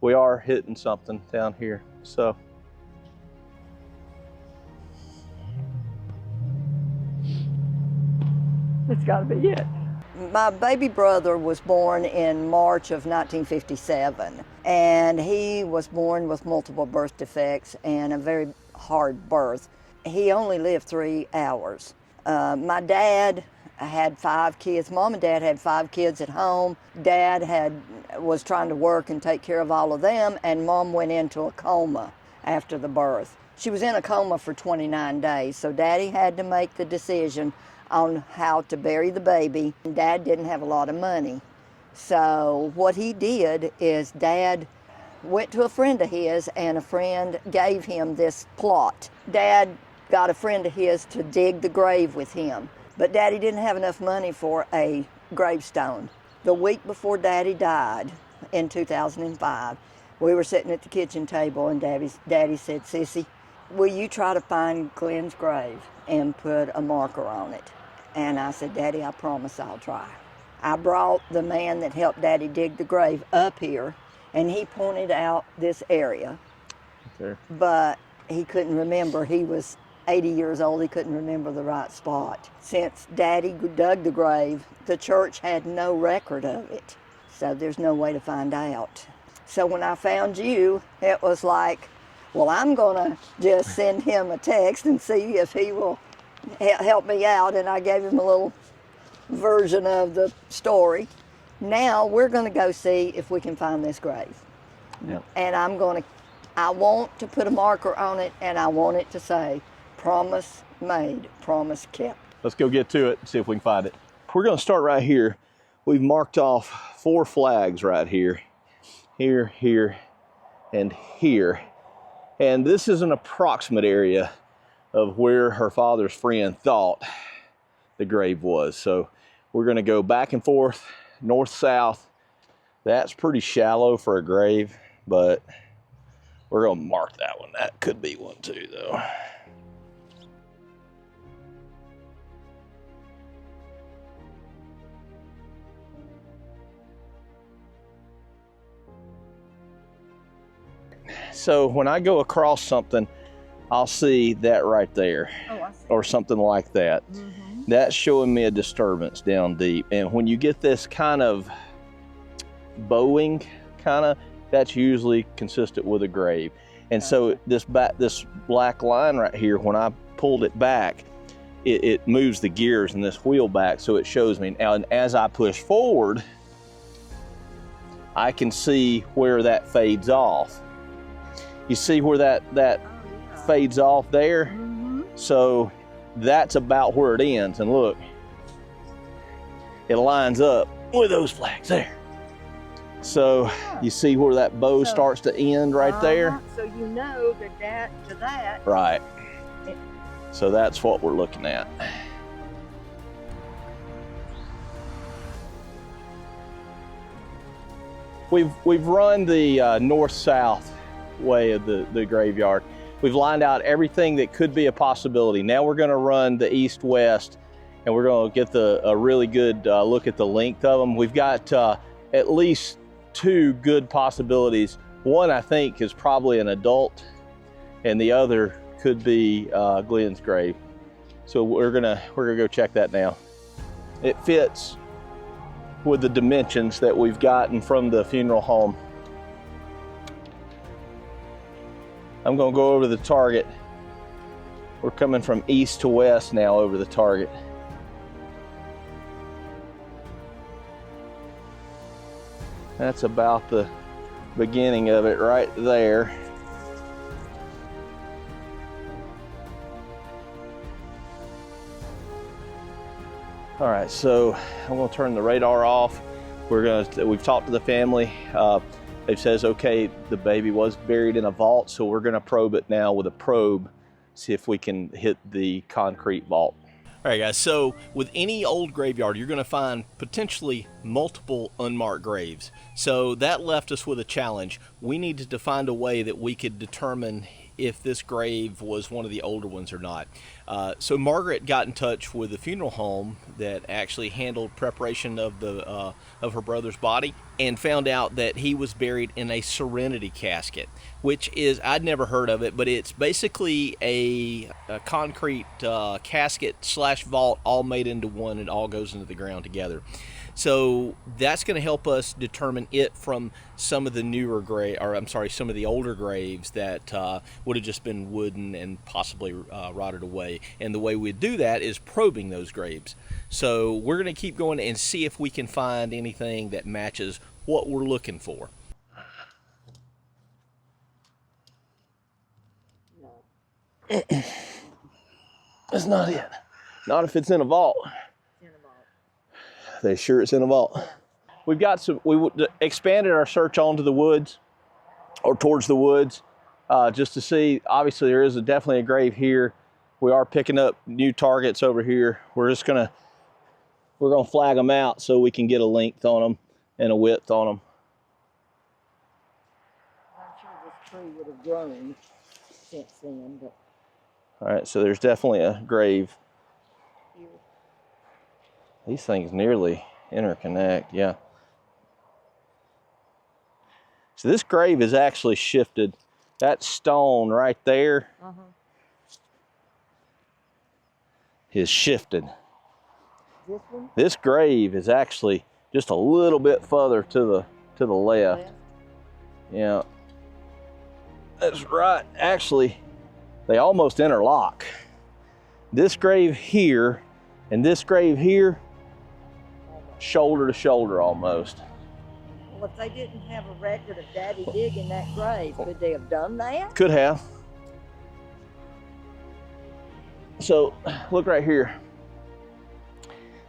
we are hitting something down here. So it's got to be it. My baby brother was born in March of 1957, and he was born with multiple birth defects and a very hard birth. He only lived 3 hours. My dad had 5 kids. Mom and Dad had 5 kids at home. Dad was trying to work and take care of all of them, and Mom went into a coma after the birth. She was in a coma for 29 days, so Daddy had to make the decision on how to bury the baby. Dad didn't have a lot of money. So what he did is Dad went to a friend of his, and a friend gave him this plot. Dad got a friend of his to dig the grave with him, but Daddy didn't have enough money for a gravestone. The week before Daddy died in 2005, we were sitting at the kitchen table, and Daddy said, "Sissy, will you try to find Glen's grave and put a marker on it?" And I said, "Daddy, I promise I'll try." I brought the man that helped Daddy dig the grave up here, and he pointed out this area. Okay. But he couldn't remember. He was 80 years old. He couldn't remember the right spot. Since Daddy dug the grave, the church had no record of it, so there's no way to find out. So when I found you, it was like, well, I'm gonna just send him a text and see if he will help me out, and I gave him a little version of the story. Now we're gonna go see if we can find this grave. Yep. And I want to put a marker on it, and I want it to say, "Promise made, promise kept." Let's go get to it and see if we can find it. We're gonna start right here. We've marked off 4 flags right here. Here, here, and here. And this is an approximate area of where her father's friend thought the grave was. So we're gonna go back and forth, north, south. That's pretty shallow for a grave, but we're gonna mark that one. That could be one too, though. So when I go across something, I'll see that right there. Oh, I see. Or something like that. Mm-hmm. That's showing me a disturbance down deep. And when you get this kind of bowing, that's usually consistent with a grave. And so this black line right here, when I pulled it back, it moves the gears in this wheel back, so it shows me. Now, and as I push forward, I can see where that fades off. You see where that fades off there? Mm-hmm. So that's about where it ends. And look, it lines up with those flags there. So you see where that bow starts to end right there? So you know that to that. Right. So that's what we're looking at. We've run the north-south way of the graveyard. We've lined out everything that could be a possibility. Now we're gonna run the east-west, and we're gonna get a really good look at the length of them. We've got at least 2 good possibilities. One, I think, is probably an adult, and the other could be Glen's grave. So we're gonna go check that now. It fits with the dimensions that we've gotten from the funeral home. I'm gonna go over the target. We're coming from east to west now over the target. That's about the beginning of it right there. All right, so I'm gonna turn the radar off. We've talked to the family. It says, okay, the baby was buried in a vault, so we're gonna probe it now with a probe, see if we can hit the concrete vault. All right, guys, so with any old graveyard, you're gonna find potentially multiple unmarked graves. So that left us with a challenge. We needed to find a way that we could determine if this grave was one of the older ones or not. So Margaret got in touch with the funeral home that actually handled preparation of her brother's body, and found out that he was buried in a Serenity casket, which is, I'd never heard of it, but it's basically a concrete casket / vault all made into one. It all goes into the ground together. So that's going to help us determine it from some of the some of the older graves that would have just been wooden and possibly rotted away. And the way we do that is probing those graves. So we're going to keep going and see if we can find anything that matches what we're looking for. That's not it. Not if it's in a vault. They sure it's in a vault. We've got some, we expanded our search onto the woods, or towards the woods, just to see. Obviously there is definitely a grave here. We are picking up new targets over here. We're gonna flag them out so we can get a length on them and a width on them. I'm sure this tree would have grown since then, but. All right, so there's definitely a grave. Here. These things nearly interconnect, yeah. So this grave is actually shifted. That stone right there is shifted. This one? This grave is actually just a little bit further to the left. Yeah. That's right. Actually, they almost interlock. This grave here and this grave here, shoulder to shoulder almost. Well, if they didn't have a record of Daddy digging that grave, could they have done that? Could have. So, look right here.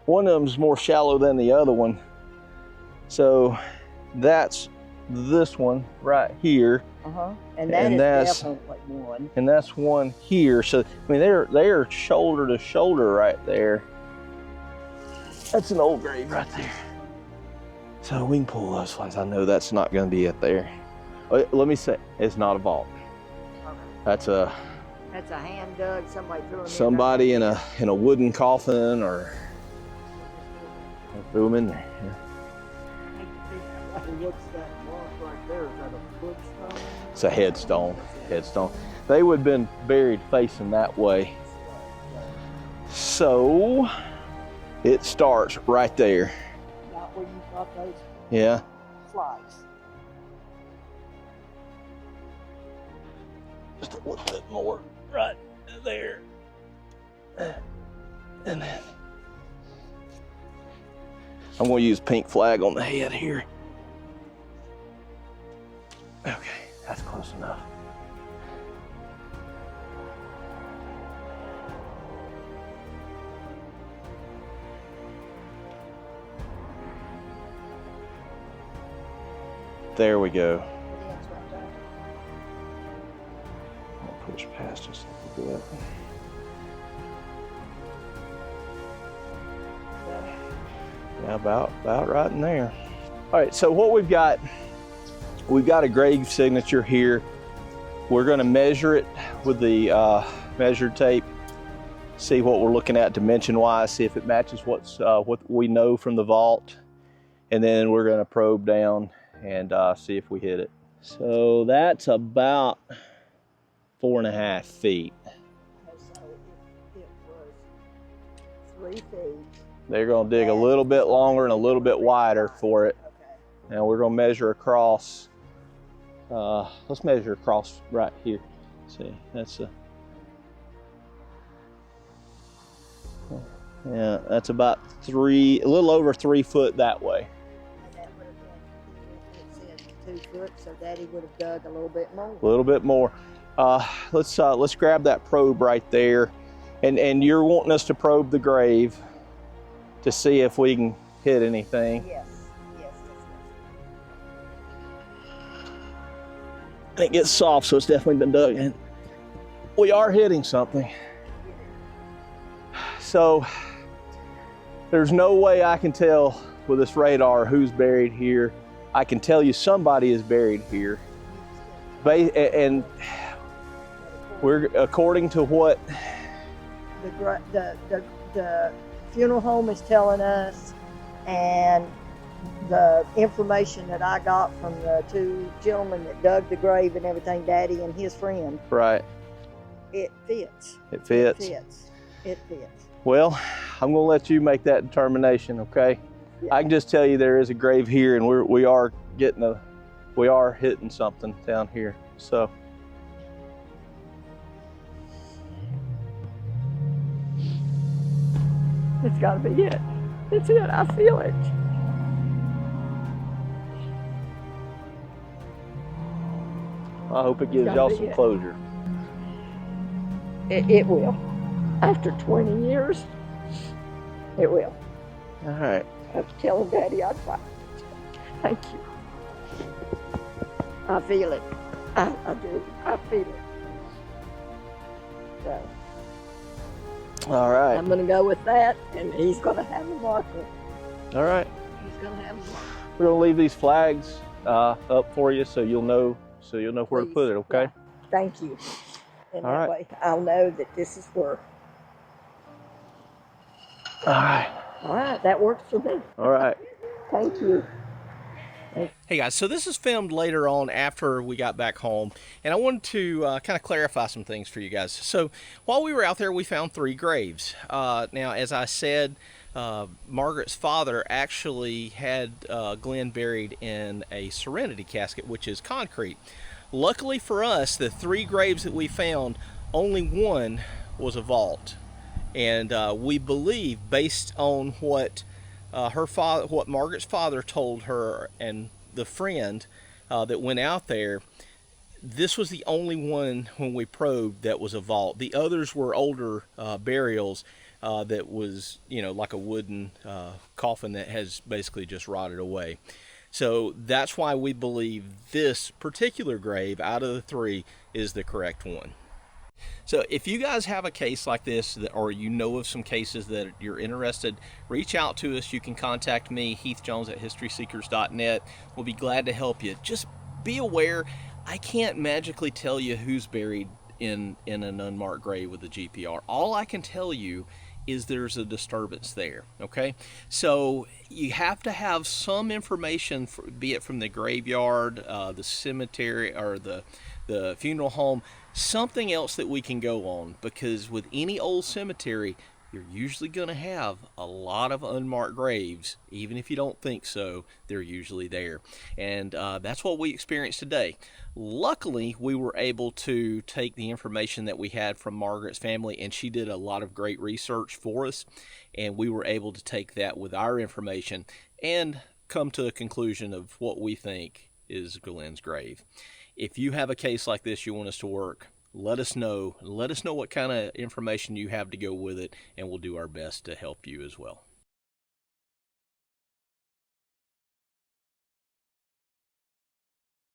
One of them's more shallow than the other one. So, that's this one right here. And that's definitely one. And that's one here. So, I mean, they're shoulder to shoulder right there. That's an old grave right there. So we can pull those ones. I know that's not going to be it there. Let me say, it's not a vault. Okay. That's a hand dug. Somebody in a wooden coffin or threw them in there. Yeah. What's that mark right there? Is that a footstone? It's a headstone. Headstone. They would have been buried facing that way. So it starts right there. Not where you got those flies. Just a little bit more right there. And then I'm going to use pink flag on the head here. Okay, that's close enough. There we go. I'll push past just a little bit. Yeah, about right in there. All right, so what we've got a grave signature here. We're going to measure it with the measured tape, see what we're looking at dimension-wise, see if it matches what we know from the vault, and then we're going to probe down and see if we hit it. So that's about 4.5 feet. So it was 3 feet. They're going to dig a little bit longer and a little bit wider for it. Okay. And we're going to measure across. Let's measure across right here. See, that's yeah, that's about a little over 3 foot that way. And that would have been, it said 2 foot, so Daddy would have dug a little bit more. A little bit more. Let's grab that probe right there, and you're wanting us to probe the grave to see if we can hit anything. Yes. It gets soft, so it's definitely been dug in. We are hitting something. So there's no way I can tell with this radar who's buried here. I can tell you somebody is buried here. And We're according to what? The funeral home is telling us, and the information that I got from the two gentlemen that dug the grave and everything, Daddy and his friend. Right. It fits. It fits. It fits. Well, I'm gonna let you make that determination, okay? Yeah. I can just tell you there is a grave here, and we are hitting something down here. So. It's got to be it. It's it. I feel it. I hope it gives y'all some closure. It will. After 20 years, it will. All right. I was telling Daddy I'd fight. Thank you. I feel it. I do. I feel it. So. All right. I'm going to go with that, and he's going to have a marker. All right. He's going to have a marker. We're going to leave these flags up for you, so you'll know where to put it. Okay. Yeah. Thank you. And all that right. way I'll know that this is where. All right. All right. That works for me. All right. Thank you. Hey guys, so this is filmed later on after we got back home, and I wanted to kind of clarify some things for you guys. So while we were out there, we found 3 graves. Now, as I said, Margaret's father actually had Glenn buried in a Serenity casket, which is concrete. Luckily for us, the 3 graves that we found, only one was a vault, and we believe, based on what what Margaret's father told her and the friend that went out there, this was the only one when we probed that was a vault. The others were older burials that was, like a wooden coffin that has basically just rotted away. So that's why we believe this particular grave out of the 3 is the correct one. So if you guys have a case like this, or you know of some cases that you're interested, reach out to us. You can contact me, Heath Jones at HistorySeekers.net. We'll be glad to help you. Just be aware, I can't magically tell you who's buried in an unmarked grave with a GPR. All I can tell you is there's a disturbance there, okay? So you have to have some information, be it from the graveyard, the cemetery, or the funeral home, something else that we can go on, because with any old cemetery, you're usually going to have a lot of unmarked graves. Even if you don't think so, they're usually there. And that's what we experienced today. Luckily, we were able to take the information that we had from Margaret's family, and she did a lot of great research for us, and we were able to take that with our information and come to a conclusion of what we think is Glenn's grave. If you have a case like this you want us to work, let us know. Let us know what kind of information you have to go with it, and we'll do our best to help you as well.